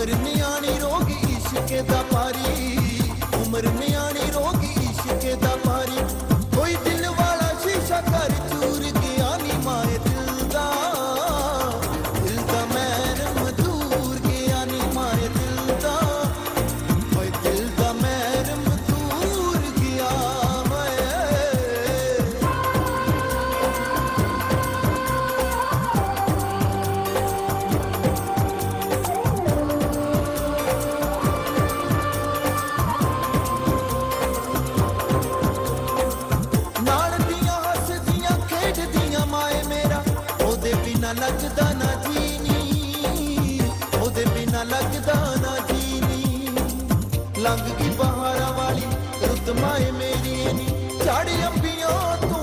उम्र न्याणी रोगी इश्क दा पारी, उम्र न्याणी रोगी इश्क दा पारी। कोई दिल वाला शीशा कर चूर गया नी माए दिल दा मैरम दूर गया नी माए दिल दा, ओए दिल दा मैरम दूर गया मैं। लगदा ना जीनी ओदे बिना लगदा ना जीनी, लंघ गई बहारा वाली रुत माए मेरी नी, झाड़ी अंबियों तू